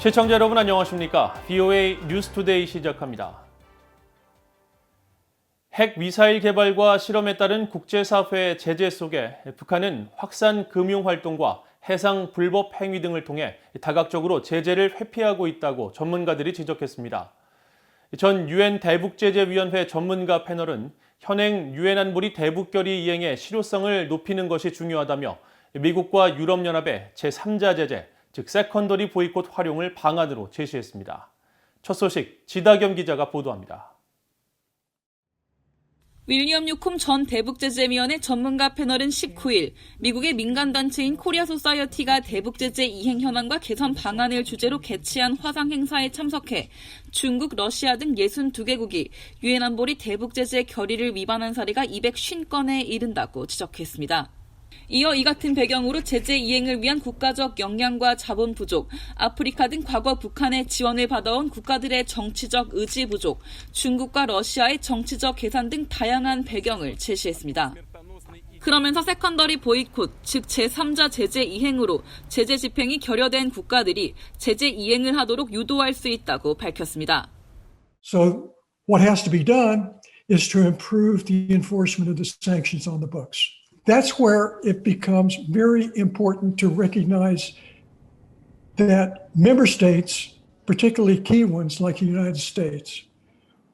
시청자 여러분 안녕하십니까? VOA 뉴스투데이 시작합니다. 핵 미사일 개발과 실험에 따른 국제사회의 제재 속에 북한은 확산 금융 활동과 해상 불법 행위 등을 통해 다각적으로 제재를 회피하고 있다고 전문가들이 지적했습니다. 전 유엔 대북제재위원회 전문가 패널은 현행 유엔 안보리 대북결의 이행의 실효성을 높이는 것이 중요하다며 미국과 유럽연합의 제3자 제재, 즉 세컨더리 보이콧 활용을 방안으로 제시했습니다. 첫 소식 지다겸 기자가 보도합니다. 윌리엄 유콤 전 대북제재위원회 전문가 패널은 19일 미국의 민간단체인 코리아 소사이어티가 대북제재 이행 현황과 개선 방안을 주제로 개최한 화상 행사에 참석해 중국, 러시아 등 62개국이 유엔 안보리 대북제재 결의를 위반한 사례가 250건에 이른다고 지적했습니다. 이어 이 같은 배경으로 제재 이행을 위한 국가적 역량과 자본 부족, 아프리카 등 과거 북한의 지원을 받아온 국가들의 정치적 의지 부족, 중국과 러시아의 정치적 계산 등 다양한 배경을 제시했습니다. 그러면서 세컨더리 보이콧, 즉 제3자 제재 이행으로 제재 집행이 결여된 국가들이 제재 이행을 하도록 유도할 수 있다고 밝혔습니다. So what has to be done is to improve the enforcement of the sanctions on the books. That's where it becomes very important to recognize that member states, particularly key ones like the United States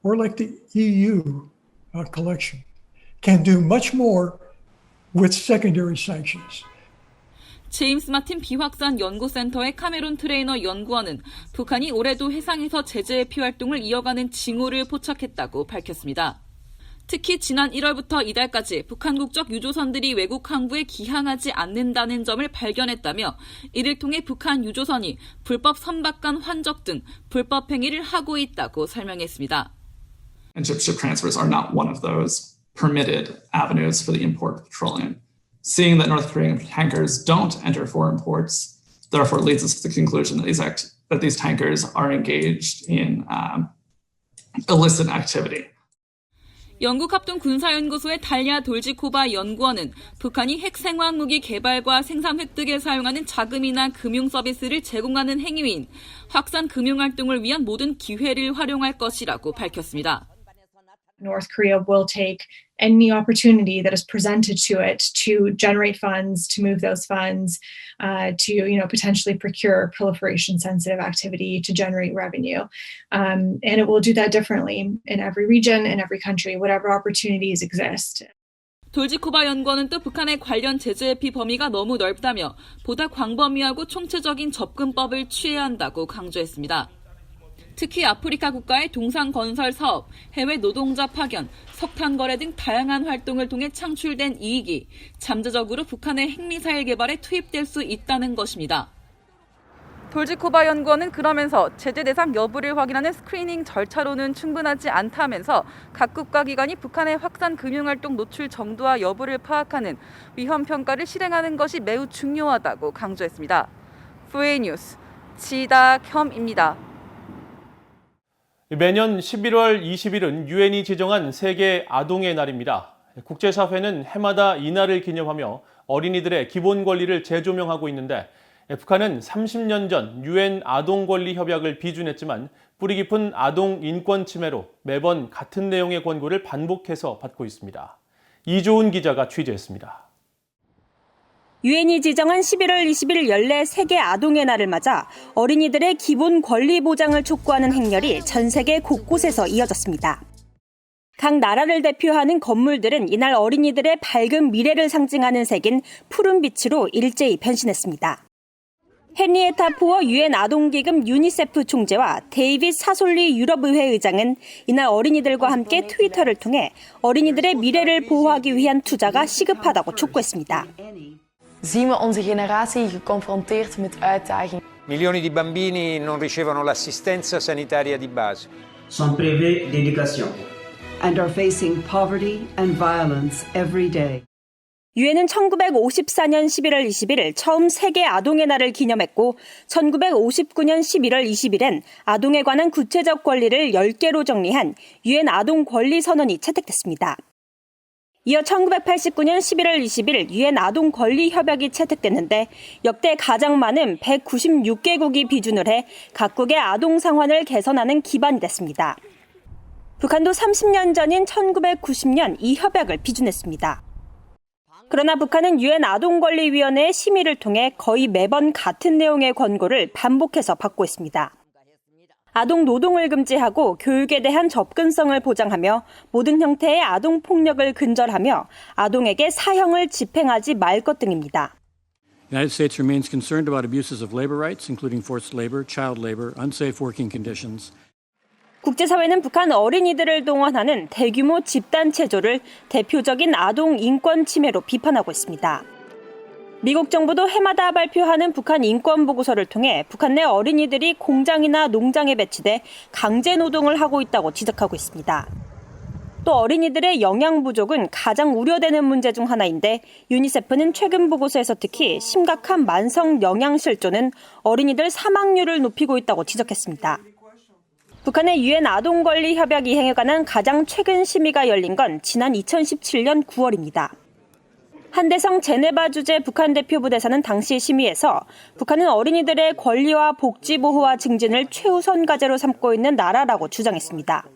or like the EU collection, can do much more with secondary sanctions. 제임스 마틴 비확산 연구센터의 카메론 트레이너 연구원은 북한이 올해도 해상에서 제재 회피 활동을 이어가는 징후를 포착했다고 밝혔습니다. 특히 지난 1월부터 이달까지 북한 국적 유조선들이 외국 항구에 기항하지 않는다는 점을 발견했다며 이를 통해 북한 유조선이 불법 선박간 환적 등 불법 행위를 하고 있다고 설명했습니다. And ship transfers are not one of those permitted avenues for the import of petroleum. Seeing that North Korean tankers don't enter foreign ports, therefore leads us to the conclusion that these tankers are engaged in illicit activity. 영국 합동군사연구소의 달리아 돌지코바 연구원은 북한이 핵 생화학무기 개발과 생산 획득에 사용하는 자금이나 금융 서비스를 제공하는 행위인 확산 금융활동을 위한 모든 기회를 활용할 것이라고 밝혔습니다. North Korea will take any opportunity that is presented to it to generate funds, to move those funds, to potentially procure proliferation-sensitive activity, to generate revenue, and it will do that differently in every region, in every country, whatever opportunities exist. 돌지코바 연구원은 또 북한의 관련 제재 회피 범위가 너무 넓다며 보다 광범위하고 총체적인 접근법을 취해야 한다고 강조했습니다. 특히 아프리카 국가의 동상 건설 사업, 해외 노동자 파견, 석탄 거래 등 다양한 활동을 통해 창출된 이익이 잠재적으로 북한의 핵미사일 개발에 투입될 수 있다는 것입니다. 돌지코바 연구원은 그러면서 제재 대상 여부를 확인하는 스크리닝 절차로는 충분하지 않다면서 각 국가 기관이 북한의 확산 금융활동 노출 정도와 여부를 파악하는 위험 평가를 실행하는 것이 매우 중요하다고 강조했습니다. VOA 뉴스 지다겸입니다. 매년 11월 20일은 유엔이 지정한 세계 아동의 날입니다. 국제사회는 해마다 이 날을 기념하며 어린이들의 기본 권리를 재조명하고 있는데 북한은 30년 전 유엔 아동권리협약을 비준했지만 뿌리 깊은 아동 인권 침해로 매번 같은 내용의 권고를 반복해서 받고 있습니다. 이조은 기자가 취재했습니다. 유엔이 지정한 11월 20일 연례 세계 아동의 날을 맞아 어린이들의 기본 권리 보장을 촉구하는 행렬이 전 세계 곳곳에서 이어졌습니다. 각 나라를 대표하는 건물들은 이날 어린이들의 밝은 미래를 상징하는 색인 푸른빛으로 일제히 변신했습니다. 헨리에타 포어 유엔 아동기금 유니세프 총재와 데이빗 사솔리 유럽의회 의장은 이날 어린이들과 함께 트위터를 통해 어린이들의 미래를 보호하기 위한 투자가 시급하다고 촉구했습니다. Zien we onze generatie geconfronteerd met uitdagingen. Milioni di bambini non ricevono l'assistenza sanitaria di base. Sont privés d'éducation. And are facing poverty and violence every day. 유엔은 1954년 11월 20일 처음 세계 아동의 날을 기념했고 1959년 11월 20일엔 아동에 관한 구체적 권리를 10개로 정리한 유엔 아동 권리 선언이 채택됐습니다. 이어 1989년 11월 20일 유엔 아동 권리 협약이 채택됐는데 역대 가장 많은 196개국이 비준을 해 각국의 아동 상황을 개선하는 기반이 됐습니다. 북한도 30년 전인 1990년 이 협약을 비준했습니다. 그러나 북한은 유엔 아동권리위원회의 심의를 통해 거의 매번 같은 내용의 권고를 반복해서 받고 있습니다. 아동 노동을 금지하고 교육에 대한 접근성을 보장하며 모든 형태의 아동 폭력을 근절하며 아동에게 사형을 집행하지 말 것 등입니다. The United States remains concerned about abuses of labor rights, including forced labor, child labor, unsafe working conditions. 국제사회는 북한 어린이들을 동원하는 대규모 집단 체조를 대표적인 아동 인권 침해로 비판하고 있습니다. 미국 정부도 해마다 발표하는 북한 인권 보고서를 통해 북한 내 어린이들이 공장이나 농장에 배치돼 강제 노동을 하고 있다고 지적하고 있습니다. 또 어린이들의 영양 부족은 가장 우려되는 문제 중 하나인데 유니세프는 최근 보고서에서 특히 심각한 만성 영양 실조는 어린이들 사망률을 높이고 있다고 지적했습니다. 북한의 유엔 아동권리 협약 이행에 관한 가장 최근 심의가 열린 건 지난 2017년 9월입니다. 한대성 제네바 주재 북한 대표부 대사는 당시 심의에서 북한은 어린이들의 권리와 복지 보호와 증진을 최우선 과제로 삼고 있는 나라라고 주장했습니다.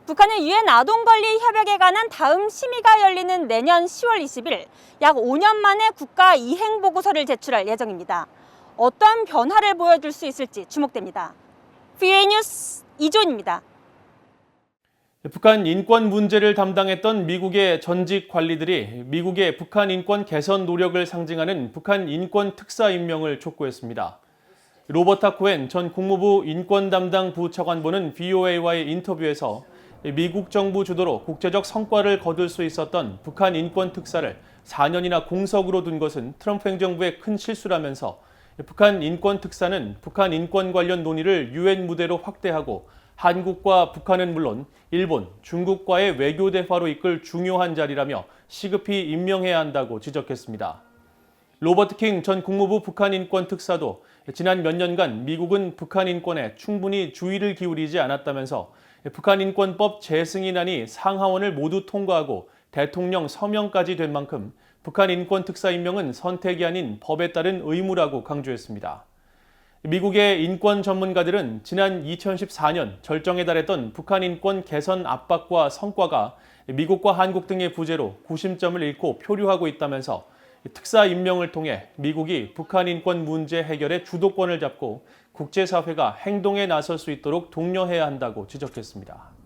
북한은 유엔 아동권리 협약에 관한 다음 심의가 열리는 내년 10월 20일 약 5년 만에 국가 이행 보고서를 제출할 예정입니다. 어떤 변화를 보여줄 수 있을지 주목됩니다. VOA 뉴스 이존입니다. 북한 인권 문제를 담당했던 미국의 전직 관리들이 미국의 북한 인권 개선 노력을 상징하는 북한 인권 특사 임명을 촉구했습니다. 로버타 코엔 전 국무부 인권 담당 부차관보는 VOA와의 인터뷰에서 미국 정부 주도로 국제적 성과를 거둘 수 있었던 북한 인권 특사를 4년이나 공석으로 둔 것은 트럼프 행정부의 큰 실수라면서 북한 인권 특사는 북한 인권 관련 논의를 유엔 무대로 확대하고 한국과 북한은 물론 일본, 중국과의 외교 대화로 이끌 중요한 자리라며 시급히 임명해야 한다고 지적했습니다. 로버트 킹 전 국무부 북한 인권 특사도 지난 몇 년간 미국은 북한 인권에 충분히 주의를 기울이지 않았다면서 북한 인권법 재승인안이 상하원을 모두 통과하고 대통령 서명까지 된 만큼 북한 인권 특사 임명은 선택이 아닌 법에 따른 의무라고 강조했습니다. 미국의 인권 전문가들은 지난 2014년 절정에 달했던 북한 인권 개선 압박과 성과가 미국과 한국 등의 부재로 구심점을 잃고 표류하고 있다면서 특사 임명을 통해 미국이 북한 인권 문제 해결에 주도권을 잡고 국제사회가 행동에 나설 수 있도록 독려해야 한다고 지적했습니다.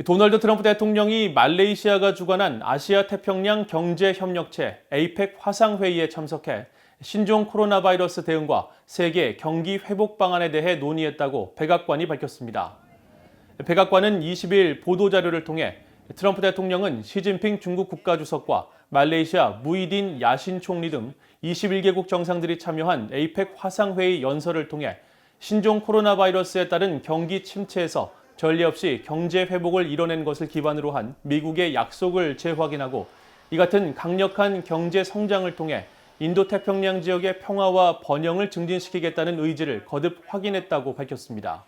도널드 트럼프 대통령이 말레이시아가 주관한 아시아 태평양 경제협력체 APEC 화상회의에 참석해 신종 코로나 바이러스 대응과 세계 경기 회복 방안에 대해 논의했다고 백악관이 밝혔습니다. 백악관은 20일 보도자료를 통해 트럼프 대통령은 시진핑 중국 국가주석과 말레이시아 무이딘 야신 총리 등 21개국 정상들이 참여한 APEC 화상회의 연설을 통해 신종 코로나 바이러스에 따른 경기 침체에서 전례 없이 경제 회복을 이뤄낸 것을 기반으로 한 미국의 약속을 재확인하고 이 같은 강력한 경제 성장을 통해 인도태평양 지역의 평화와 번영을 증진시키겠다는 의지를 거듭 확인했다고 밝혔습니다.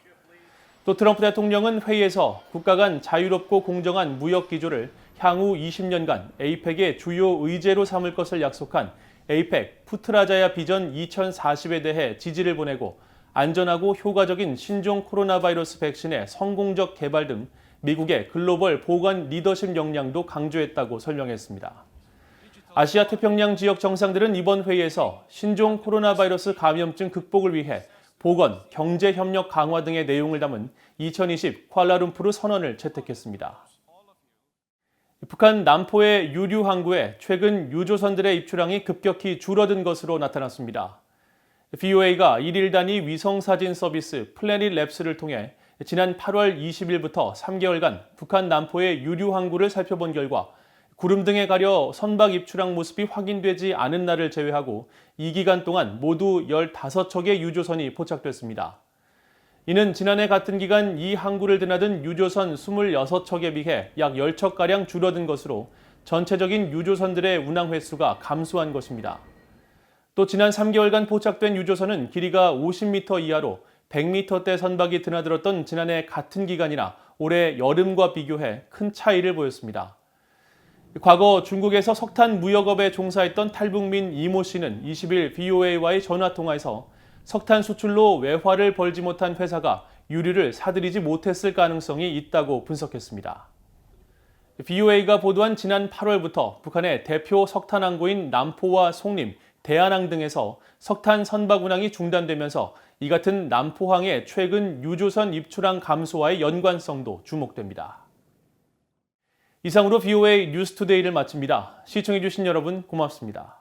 또 트럼프 대통령은 회의에서 국가 간 자유롭고 공정한 무역 기조를 향후 20년간 APEC의 주요 의제로 삼을 것을 약속한 APEC 푸트라자야 비전 2040에 대해 지지를 보내고 안전하고 효과적인 신종 코로나 바이러스 백신의 성공적 개발 등 미국의 글로벌 보건 리더십 역량도 강조했다고 설명했습니다. 아시아 태평양 지역 정상들은 이번 회의에서 신종 코로나 바이러스 감염증 극복을 위해 보건, 경제 협력 강화 등의 내용을 담은 2020 쿠알라룸푸르 선언을 채택했습니다. 북한 남포의 유류 항구에 최근 유조선들의 입출항이 급격히 줄어든 것으로 나타났습니다. VOA가 1일 단위 위성사진 서비스 플래닛 랩스를 통해 지난 8월 20일부터 3개월간 북한 남포의 유류 항구를 살펴본 결과 구름 등에 가려 선박 입출항 모습이 확인되지 않은 날을 제외하고 이 기간 동안 모두 15척의 유조선이 포착됐습니다. 이는 지난해 같은 기간 이 항구를 드나든 유조선 26척에 비해 약 10척가량 줄어든 것으로 전체적인 유조선들의 운항 횟수가 감소한 것입니다. 또 지난 3개월간 포착된 유조선은 길이가 50m 이하로 100m대 선박이 드나들었던 지난해 같은 기간이나 올해 여름과 비교해 큰 차이를 보였습니다. 과거 중국에서 석탄 무역업에 종사했던 탈북민 이모 씨는 20일 VOA와의 전화통화에서 석탄 수출로 외화를 벌지 못한 회사가 유류를 사들이지 못했을 가능성이 있다고 분석했습니다. VOA가 보도한 지난 8월부터 북한의 대표 석탄 항구인 남포와 송림, 대안항 등에서 석탄 선박 운항이 중단되면서 이 같은 남포항의 최근 유조선 입출항 감소와의 연관성도 주목됩니다. 이상으로 VOA 뉴스투데이를 마칩니다. 시청해주신 여러분 고맙습니다.